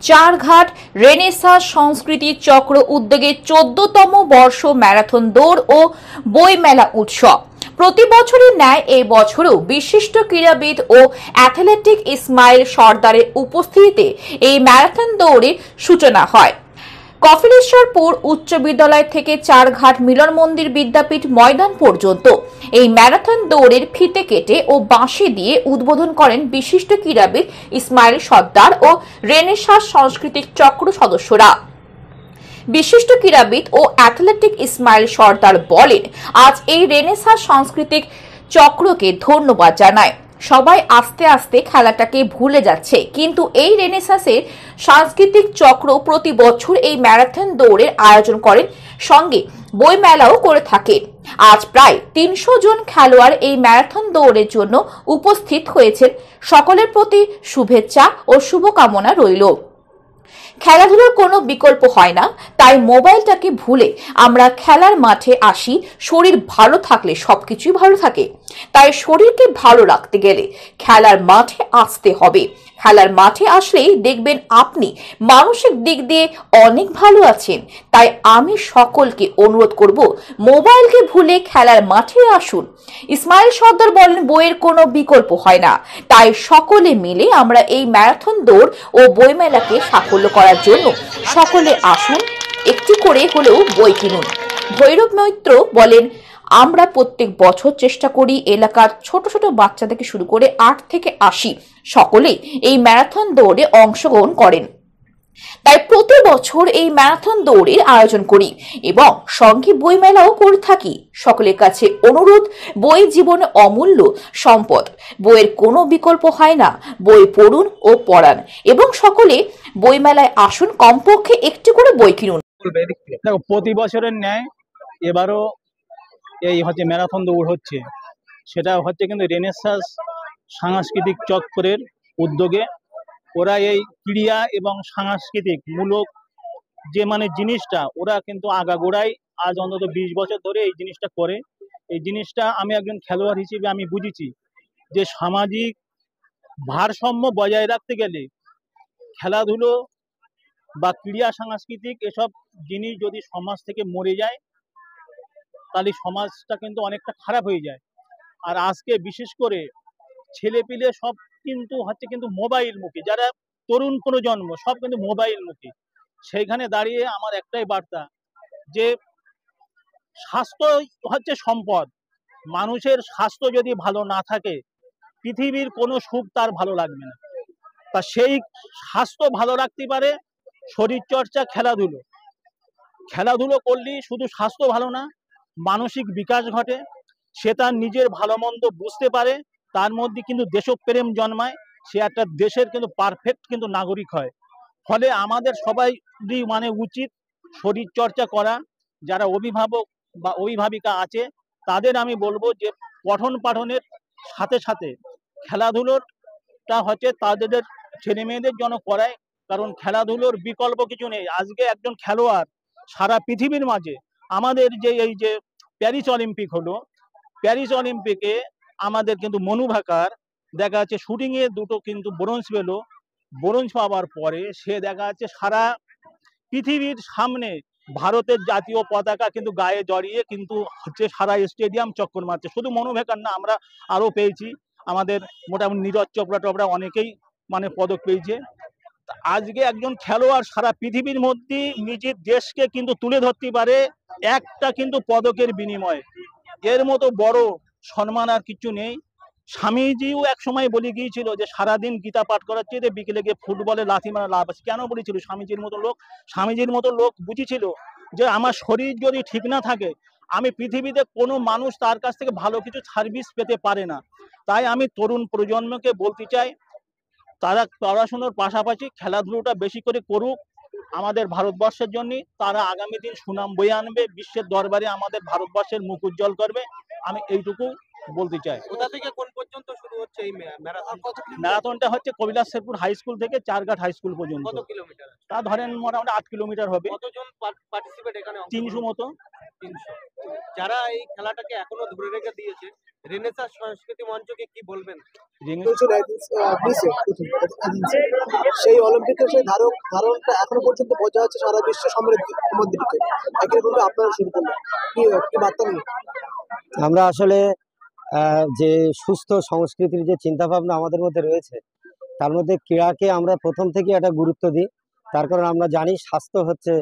Charghat renaissance সংস্কৃতি চক্র উদ্যোগে 14তম বর্ষ ম্যারাথন দৌড় ও বইমেলা উৎসব। প্রতি বছরের ন্যায় এই বছরও বিশিষ্ট ক্রীড়াবিদ ও অ্যাথলেটিক ইসমাইল সর্দারের উপস্থিতিতে এই ম্যারাথন দৌড়ের সূচনা হয়। কপিলেশ্বরপুর উচ্চ বিদ্যালয় থেকে চারঘাট মিলন মন্দির বিদ্যাপীঠ ময়দান পর্যন্ত এই ম্যারাথন দৌড়ের ফিতে কেটে ও বাঁশি দিয়ে উদ্বোধন করেন বিশিষ্ট ক্রীড়াবিদ ইসমাইল সর্দার ও রেনেসাঁ সাংস্কৃতিক চক্র সদস্যরা। বিশিষ্ট ক্রীড়াবিদ ও অ্যাথলেটিক ইসমাইল সর্দার বলেন, আজ এই রেনেসাঁ সাংস্কৃতিক চক্রকে ধন্যবাদ জানায়। সবাই আস্তে আস্তে খেলাটাকে ভুলে যাচ্ছে, কিন্তু এই রেনেসাঁসের সাংস্কৃতিক চক্র প্রতি বছর এই ম্যারাথন দৌড়ের আয়োজন করেন, সঙ্গে বইমেলাও করে থাকে। আজ প্রায় ৩০০ জন খেলোয়াড় এই ম্যারাথন দৌড়ের জন্য উপস্থিত হয়েছেন। সকলের প্রতি শুভেচ্ছা ও শুভকামনা রইল। খেলাধুলার কোনো বিকল্প হয় না, তাই মোবাইলটাকে ভুলে আমরা খেলার মাঠে আসি। শরীর ভালো থাকলে সবকিছুই ভালো থাকে, তাই শরীরকে ভালো রাখতে গেলে খেলার মাঠে আসতে হবে। খেলার মাঠে আসলেই দেখবেন আপনি মানসিক দিক দিয়ে অনেক ভালো আছেন। তাই আমি সকলকে অনুরোধ করব, মোবাইলকে ভুলে খেলার মাঠে আসুন। ইসমাইল সর্দার বলেন, বইয়ের কোনো বিকল্প হয় না, তাই সকলে মিলে আমরা এই ম্যারাথন দৌড় ও বইমেলাকে সাফল্য করার জন্য সকলে আসুন, একটি করে হলেও বই কিনুন। ভৈরব মৈত্র বলেন, আমরা প্রত্যেক বছর চেষ্টা করি এলাকার ছোট ছোট বাচ্চা থেকে শুরু করে 8 থেকে 80 সকলেই এই ম্যারাথন দৌড়ে অংশগ্রহণ করেন। তাই প্রতি বছর এই ম্যারাথন দৌড়ের আয়োজন করি এবং সঙ্গে বইমেলাও করে থাকি। সকলের কাছে অনুরোধ, বই জীবনে অমূল্য সম্পদ, বইয়ের কোনো বিকল্প হয় না। বই পড়ুন ও পড়ান এবং সকলে বইমেলায় আসুন, কমপক্ষে একটি করে বই কিনুন। দেখো, প্রতি বছরের ন্যায় এবারও এই ম্যারাথন দৌড় হচ্ছে। সেটা হচ্ছে কিন্তু রেনেসাঁ সাংস্কৃতিক চক্রের উদ্যোগে। ওরা এই ক্রীড়া এবং সাংস্কৃতিক মূলক যে জিনিসটা ওরা কিন্তু আগাগোড়াই আজ অন্তত 20 বছর ধরে এই জিনিসটা করে। এই জিনিসটা আমি একজন খেলোয়াড় হিসেবে আমি বুঝেছি যে সামাজিক ভারসাম্য বজায় রাখতে গেলে খেলাধুলো বা ক্রীড়া সাংস্কৃতিক এসব জিনিস যদি সমাজ থেকে মরে যায় তাহলে সমাজটা কিন্তু অনেকটা খারাপ হয়ে যায়। আর আজকে বিশেষ করে ছেলেপিলে সব কিন্তু মোবাইল মুখী, যারা তরুণ প্রজন্ম সব কিন্তু মোবাইল মুখী। সেইখানে দাঁড়িয়ে আমার একটাই বার্তা যে স্বাস্থ্য হচ্ছে সম্পদ। মানুষের স্বাস্থ্য যদি ভালো না থাকে পৃথিবীর কোনো সুখ তার ভালো লাগবে না। তা সেই স্বাস্থ্য ভালো রাখতে পারে শরীরচর্চা, খেলাধুলো করলেই শুধু স্বাস্থ্য ভালো না, মানসিক বিকাশ ঘটে। সে তার নিজের ভালো মন্দ বুঝতে পারে, তার মধ্যে কিন্তু দেশপ্রেম জন্মায়, সে একটা দেশের কিন্তু পারফেক্ট কিন্তু নাগরিক হয়। ফলে আমাদের সবাই উচিত শরীর চর্চা করা। যারা অভিভাবক বা অভিভাবিকা আছে তাদের আমি বলবো যে পঠন পাঠনের সাথে সাথে খেলাধুলোটা তাদের ছেলে মেয়েদের জন্য করায়, কারণ খেলাধুলোর বিকল্প কিছু নেই। আজকে একজন খেলোয়াড় সারা পৃথিবীর মাঝে আমাদের এই যে প্যারিস অলিম্পিক হলো, প্যারিস অলিম্পিকে আমাদের কিন্তু মনু ভাকার দেখা যাচ্ছে শুটিং এ 2টো কিন্তু ব্রোঞ্জ পেল। ব্রোঞ্জ পাওয়ার পরে সে দেখা যাচ্ছে সারা পৃথিবীর সামনে ভারতের জাতীয় পতাকা কিন্তু গায়ে জড়িয়ে কিন্তু সারা স্টেডিয়াম চক্কর মারছে। শুধু মনু ভাকার না, আমরা আরো পেয়েছি, আমাদের মোটামুটি নীরজ চোপড়া অনেকেই পদক পেয়েছে। আজকে একজন খেলোয়াড় সারা পৃথিবীর মধ্যে নিজের দেশকে কিন্তু তুলে ধরতে পারে একটা কিন্তু পদকের বিনিময়ে। এর মতো বড় সম্মান আর কিছু নেই। স্বামীজিও এক সময় বলে গিয়েছিল যে সারাদিন গীতা পাঠ করার চেয়ে বিকেলে গিয়ে ফুটবলে লাথি মারা লাভ আছে। কেন বলেছিল? স্বামীজির মতো লোক বুঝেছিল যে আমার শরীর যদি ঠিক না থাকে আমি পৃথিবীতে কোনো মানুষ তার কাছ থেকে ভালো কিছু সার্ভিস পেতে পারে না। তাই আমি তরুণ প্রজন্মকে বলতে চাই, তারা পড়াশোনার পাশাপাশি খেলাধুলোটা বেশি করে করুক আমাদের ভারতবর্ষের জন্য। তারা আগামী দিন সুনাম বয়ে আনবে, বিশ্বের দরবারে আমাদের ভারতবর্ষের মুখ উজ্জ্বল করবে। আমি এইটুকু বলতে চাই। কোথা থেকে কোন পর্যন্ত শুরু হচ্ছে এই ম্যারাথনটা হচ্ছে কৈলাসহরপুর হাই স্কুল থেকে চারঘাট হাই স্কুল পর্যন্ত। কত কিলোমিটার? তা ধরেন মোটামুটি 8 কিলোমিটার হবে। কতজন পার্টিসিপেট এখানে? 300 মতো। 300। যারা এই খেলাটাকে এখনো ধরে রেখে দিয়েছে, রেনেসাঁ সংস্কৃতি মঞ্চকে কি বলবেন? সেই অলিম্পিকের সেই ধারণটা এখনো পর্যন্ত বজায় আছে সারা বিশ্ব সমৃদ্ধির দিকে। একই ভাবে আপনারা শুরু করলেন, কি কি বার্তা নিয়ে? আমরা আসলে যে সুস্থ সংস্কৃতির যে চিন্তা ভাবনা আমাদের মধ্যে রয়েছে, তার মধ্যে ক্রীড়াকে আমরা প্রথম থেকে একটা গুরুত্ব দিই। তার কারণ আমরা জানি স্বাস্থ্য হচ্ছে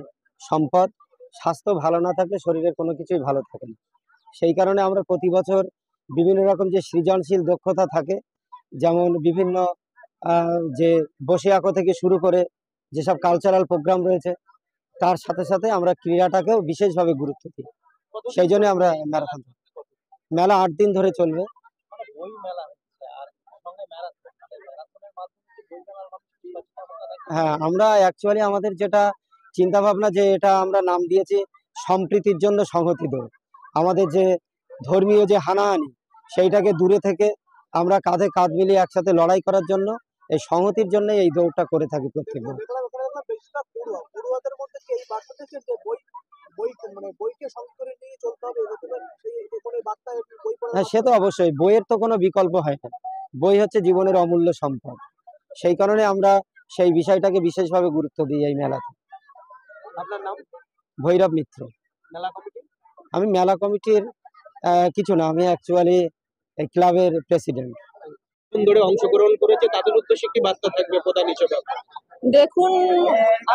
সম্পদ। স্বাস্থ্য ভালো না থাকলে শরীরের কোনো কিছুই ভালো থাকে না। সেই কারণে আমরা প্রতি বছর বিভিন্ন রকম যে সৃজনশীল দক্ষতা থাকে, যেমন বিভিন্ন যে বসে আঁকো থেকে শুরু করে যেসব কালচারাল প্রোগ্রাম রয়েছে, তার সাথে সাথে আমরা ক্রীড়াটাকেও বিশেষভাবে গুরুত্ব দিই। সেই জন্য আমরা ম্যারাথন মেলা 8 দিন ধরে চলবে। হ্যাঁ, আমরা অ্যাকচুয়ালি আমাদের যেটা চিন্তা ভাবনা, যে এটা আমরা নাম দিয়েছি সম্প্রীতির জন্য সংহতি দৌড়। আমাদের যে ধর্মীয় যে হানাহানি, সেইটাকে দূরে থেকে আমরা কাঁধে কাঁধ মিলিয়ে একসাথে লড়াই করার জন্য, এই সংহতির জন্য এই দৌড়টা করে থাকি প্রত্যেকবার। বেশিরভাগ পড়ুয়াদের মধ্যে কি এই বার্তা থেকে যে বইকে সঙ্গে করে নিয়ে চলতে হবে, এগোতে হবে, সেই কোনো বার্তা বই পড়া? হ্যাঁ, সে তো অবশ্যই, বইয়ের তো কোনো বিকল্প হয় না। বই হচ্ছে জীবনের অমূল্য সম্পদ। সেই কারণে আমরা সেই বিষয়টাকে বিশেষভাবে গুরুত্ব দিই এই মেলাতে। আপনার নাম? ভৈরব মিত্র। মেলা কমিটি? আমি মেলা কমিটির কিছু না, আমি অ্যাকচুয়ালি এই ক্লাবের প্রেসিডেন্ট। ধরে অংশগ্রহণ করেছে, তাদের উদ্দেশ্যে কি বার্তা থাকবে প্রধান হিসেবে? দেখুন,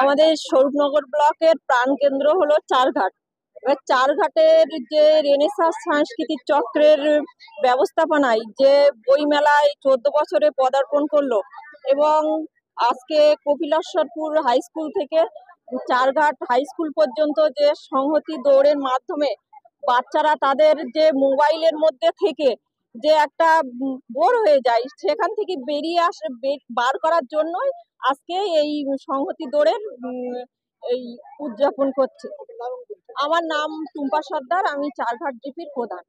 আমাদের স্বরূপনগর ব্লকের প্রাণকেন্দ্র হলো চারঘাট। এবার চারঘাটের যে রেনেসাঁ সাংস্কৃতিক চক্রের ব্যবস্থাপনায় যে বইমেলায় 14 বছরে পদার্পণ করলো, এবং আজকে কপিলেশ্বরপুর হাই স্কুল থেকে চারঘাট হাই স্কুল পর্যন্ত যে সংহতি দৌড়ের মাধ্যমে বাচ্চারা তাদের যে মোবাইলের মধ্যে থেকে যে একটা বোর হয়ে যায়, সেখান থেকে বেরিয়ে আসে, বার করার জন্যই আজকে এই সংহতি দৌড়ের এই উদযাপন করছে। আমার নাম টুম্পা সর্দার, আমি চারঘাট জিপির প্রধান।